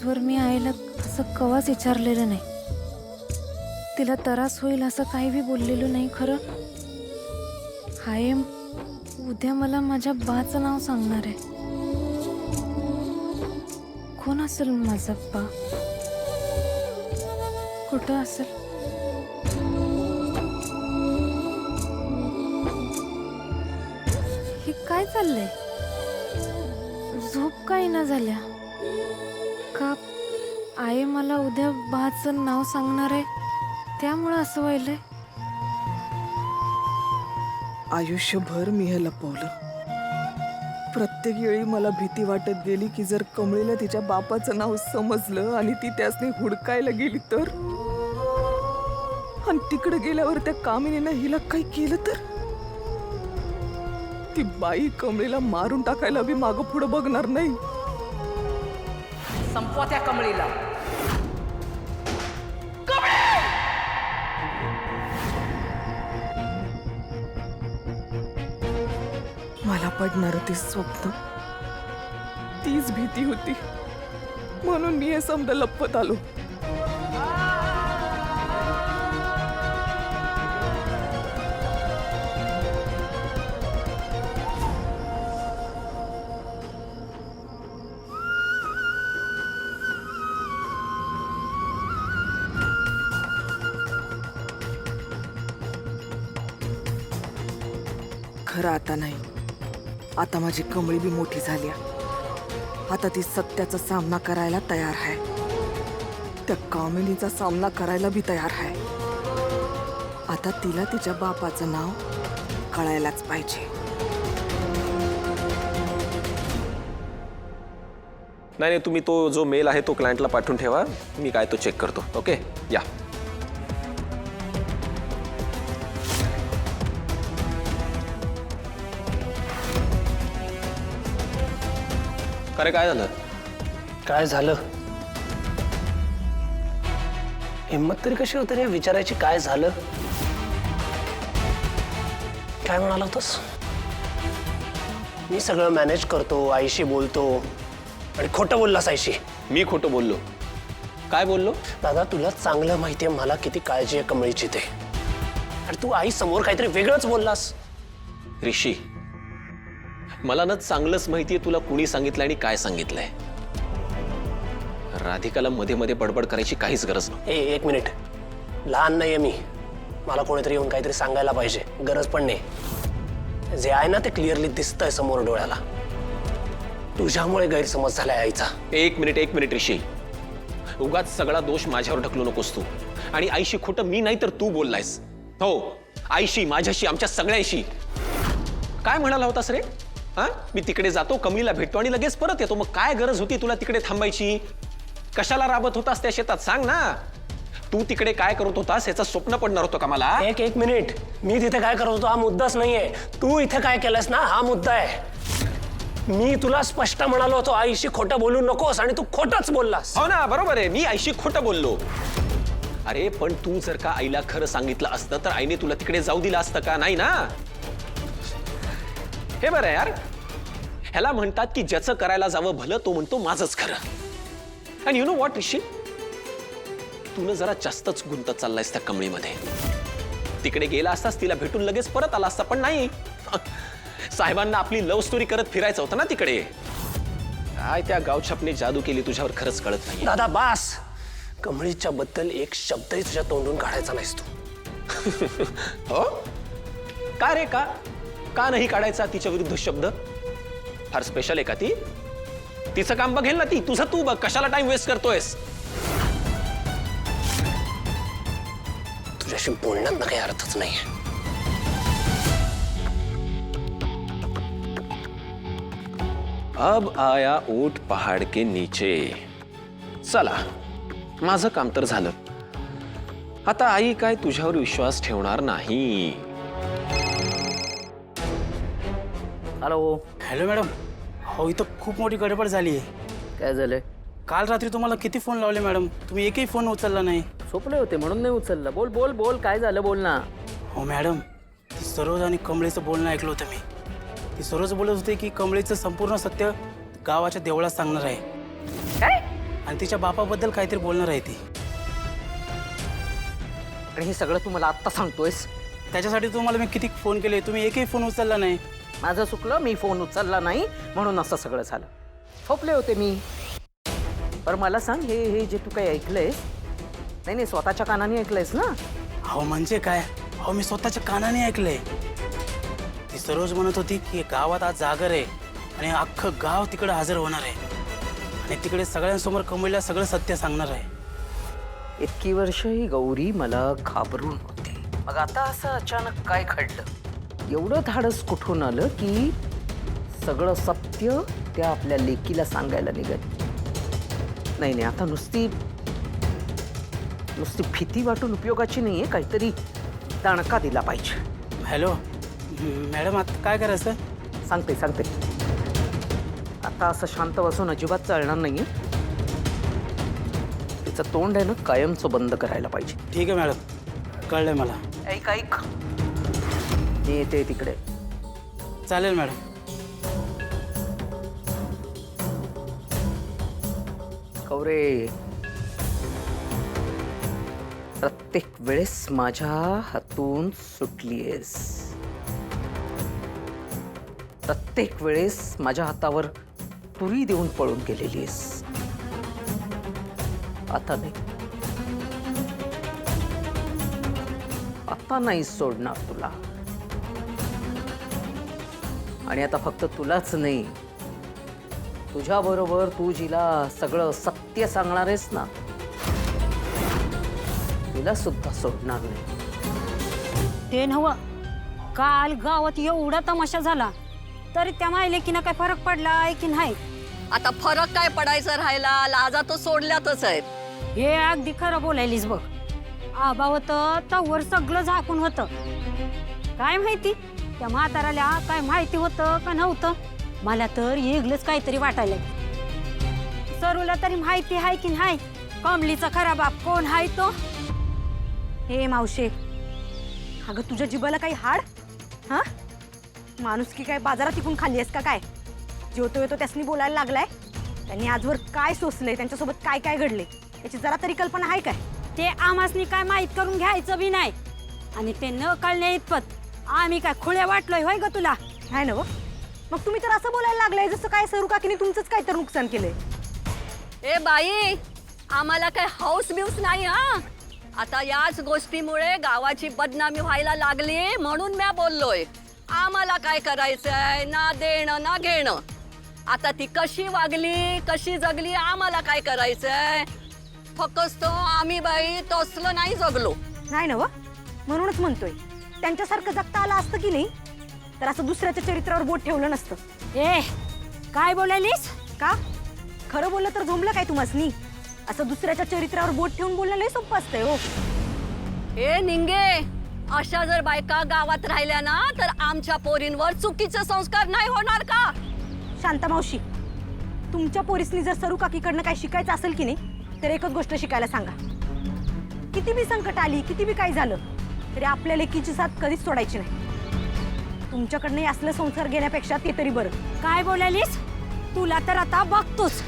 आजवर मी आईला तसं कवाच विचारलेलं नाही. तिला त्रास होईल असं काही बी बोललेलं नाही. खरं हाय उद्या मला माझ्या बाचं नाव सांगणार आहे. कोण असेल माझा बा? कुठं असेल? हे काय चाललंय? झोप काय ना झाल्या का? आई मला उद्या बाचं नाव सांगणार आहे त्यामुळं असं व्हायलंय. आयुष्यभर मी हे लपवलं. प्रत्येक वेळी मला भीती वाटत गेली की जर कमळीला तिच्या बापाचं नाव समजलं आणि ती त्यासनी हुडकायला गेली तर, आणि तिकडे गेल्यावर त्या कामिनीनं हिला काही केलं तर, ती बाई कमळीला मारून टाकायला बी मागं पुढं बघणार नाही. संपवा त्या कमळीला. मला पडणार ते स्वप्न, तीच भीती होती म्हणून मी हे समजा लपत आलो. खरं आता नाही. आता माझी कमळी बी मोठी झाली. आता ती सत्याचा सामना करायला तयार आहे. त्या कामिनीचा सामना करायला बी तयार आहे. आता तिला तिच्या बापाचं नाव कळायलाच पाहिजे. नाही, तुम्ही तो जो मेल आहे तो क्लायंटला पाठवून ठेवा. मी काय तो चेक करतो. ओके, या. अरे काय झालं? काय झालं? हिम्मत तरी कशी होते रे विचारायची काय झालं? काय म्हणाला होतास? मी सगळं मॅनेज करतो, आईशी बोलतो, आणि खोटं बोललास आईशी. मी खोटं बोललो? काय बोललो? दादा तुला चांगलं माहितीये मला किती काळजी आहे कमळीची ते, आणि तू आई समोर काहीतरी वेगळंच बोललास. ऋषी, मला ना चांगलंच माहितीये तुला कुणी सांगितलं आणि काय सांगितलंय. राधिकाला मध्ये मध्ये बडबड करायची काहीच गरज नाही. एक मिनिट, लहान नाहीये मी. मला कोणीतरी येऊन काहीतरी सांगायला पाहिजे, गरज पण नाही. जे आहे ना ते क्लिअरली दिसतंय समोर डोळ्याला. तुझ्यामुळे गैरसमज झालाय आईचा. एक मिनिट ऋषी, उगाच सगळा दोष माझ्यावर ढकलू नकोस तू. आणि आईशी खोटं मी नाही तर तू बोललायस. हो, आईशी, माझ्याशी, आमच्या सगळ्यांशी. काय म्हणाला होतास रे? हा, मी तिकडे जातो, कमळीला भेटतो आणि लगेच परत येतो. मग काय गरज होती तुला तिकडे थांबायची? कशाला राबत होतास त्या शेतात सांग ना. तू तिकडे काय करत होतास याचं स्वप्न पडणार होतं का मला? एक मिनिट, मी तिथे काय करत होतो हा मुद्दाच नाहीये. तू इथे काय केलंस ना हा मुद्दा आहे. मी तुला स्पष्ट म्हणालो होतो आईशी खोटं बोलू नकोस, आणि तू खोटंच बोललास. हो ना, बरोबर आहे, मी आईशी खोटं बोललो. अरे पण तू जर का आईला खरं सांगितलं असतं तर आईने तुला तिकडे जाऊ दिलं असतं का? नाही ना. हे बरं यार, ह्याला म्हणतात की ज्याचं करायला जावं भलं तो म्हणतो माझंच खरं. आणि यु नो व्हॉट ऋषी, तू जरा जास्तच गुंतत चाललायस त्या कमळीमध्ये. तिकडे गेला असतास, तिला भेटून लगेच परत आला असता, पण नाही. साहेबांना आपली लव्ह स्टोरी करत फिरायचं होतं ना तिकडे. काय त्या गावछापने जादू केली तुझ्यावर खरंच कळत नाही. दादा बास, कमळीच्या बद्दल एक शब्दही तुझ्या तोंडून काढायचा नाहीस तू. हो का रे? का नाही काढायचा तिच्या विरुद्ध शब्द? फार स्पेशल आहे का ती? तिचं काम बघेल ना ती, तुझं तू बघ. कशाला टाइम वेस्ट करतोयस? तुझ्याशी बोलण्यात ना काही अर्थच नाहीये. अब आया ऊंट पहाड़ के नीचे. चला, माझं काम तर झालं. आता आई काय तुझ्यावर विश्वास ठेवणार नाही. हॅलो. हॅलो मॅडम, हो इथं खूप मोठी गडबड झाली आहे. काय झालंय? काल रात्री तुम्हाला किती फोन लावले मॅडम, तुम्ही एकही फोन उचलला नाही. झोपले होते म्हणून नाही उचलला. बोल बोल बोल, काय झालं बोल ना. हो मॅडम, ती सरोज आणि कमळेचं बोलणं ऐकलं होतं मी. ती सरोज बोलत होते की कमळेचं संपूर्ण सत्य गावाच्या देवळात सांगणार आहे. काय? आणि तिच्या बापाबद्दल काहीतरी बोलणार आहे ती. आणि हे सगळं तू मला आत्ता सांगतोयस? त्याच्यासाठी तुम्हाला मी किती फोन केले, तुम्ही एकही फोन उचलला नाही. माझं चुकलं, मी फोन उचलला नाही म्हणून असं सगळं झालं. थोपले होते मी. बरं मला सांग, हे हे जे तू काही ऐकलंयस, नाही नाही स्वतःच्या कानाने ऐकलंयस ना? अहो म्हणजे काय, अहो मी स्वतःच्या कानाने ऐकलंय. ती सरोज म्हणत होती की गावात आज जागर आहे आणि अख्खं गाव तिकडे हजर होणार आहे आणि तिकडे सगळ्यांसमोर कमळीला सगळं सत्य सांगणार आहे. इतकी वर्ष ही गौरी मला घाबरून होती. मग आता असं अचानक काय घडलं? एवढं धाडस कुठून आलं की सगळं सत्य त्या आपल्या लेकीला सांगायला निघाली? नाही नाही, आता नुसती भीती वाटून उपयोगाची नाहीये, काहीतरी दणका दिला पाहिजे. हॅलो मॅडम, आता काय करायचं? सांगते आता असं शांत बसून अजिबात चालणार नाहीये. तिचं तोंड आहे ना कायमचं बंद करायला पाहिजे. ठीक आहे मॅडम, कळलंय मला. ऐक मी येते तिकडे. चालेल मॅडम. गौरे, प्रत्येक वेळेस माझ्या हातून सुटलीयस. प्रत्येक वेळेस माझ्या हातावर तुरी देऊन पळून गेलेलीस. आता नाही, आता नाही सोडणार तुला. आणि आता फक्त तुलाच नाही, तुझ्याबरोबर तू जिला सगळं सत्य सांगणार आहेस ना, तिला सुद्धा सोडणार नाही. ते नव्ह, काल गावात एवढा तमाशा झाला तरी त्या मायलेकीनं काय फरक पडलाय की नाही? आता फरक काय पडायचा राहिला, लाजा तो सोडल्यातच आहेत. हे अगदी खरं बोलायलीस बघ. आबा होतं तवर सगळं झाकून होतं. काय माहिती त्या म्हाताराला काय माहिती होतं का नव्हतं? मला तर वेगळंच काहीतरी वाटायला. सरूला तरी माहिती आहे की नाही कमलीचा खरा बाप कोण आहे तो? हे मावशे, अगं तुझ्या जिबाला काही हाड? हा, माणूस की काय बाजारात टिकून खाल्ली आहेस का काय? जेवतो येतो त्यासनी बोलायला लागलाय. त्यांनी आजवर काय सोसलंय, त्यांच्यासोबत काय काय घडले याची जरा तरी कल्पना आहे काय? ते आमासनी काय माहीत करून घ्यायचं बी नाही. आणि ते न कळणे इतपत आम्ही काय खुळे वाटलोय होय ग तुला? आहे ना. मग तुम्ही तर असं बोलायला लागलाय जसं काय सरू काकीने तुमचंच काय तर नुकसान केलंय. ए बाई, आम्हाला काय हौस बिऊस नाही. हा, आता याच गोष्टीमुळे गावाची बदनामी व्हायला लागली म्हणून मी बोललोय. आम्हाला काय करायचंय, ना देणं ना घेणं. आता ती कशी वागली कशी जगली आम्हाला काय करायचंय? फक्त आम्ही बाई तसलं नाही जगलो. नाही ना, म्हणूनच म्हणतोय त्यांच्यासारखं जगता आलं असतं की नाही तर असं दुसऱ्याच्या चरित्रावर बोट ठेवलं नसतं. ए काय बोलायलीस? का खरं बोललं तर झोंबलं काय तुम्हासनी? असं दुसऱ्याच्या चरित्रावर बोट ठेवून बोलणं लय सोपं असतंय हो. ए निंगे, अशा जर बायका गावात राहिल्या ना तर आमच्या पोरींवर चुकीचे संस्कार नाही होणार का? शांता मावशी, तुमच्या पोरीसनी जर सरू काकीकडनं काय शिकायचं असेल की नाही तर एकच गोष्ट शिकायला सांगा. किती बी संकट आली, किती बी काय झालं तरी आपल्या लेकीची साथ कधीच सोडायची नाही. तुमच्याकडनं असलं संस्कार घेण्यापेक्षा ते तरी बरं. काय बोलायलीस? तुला तर आता बघतोच.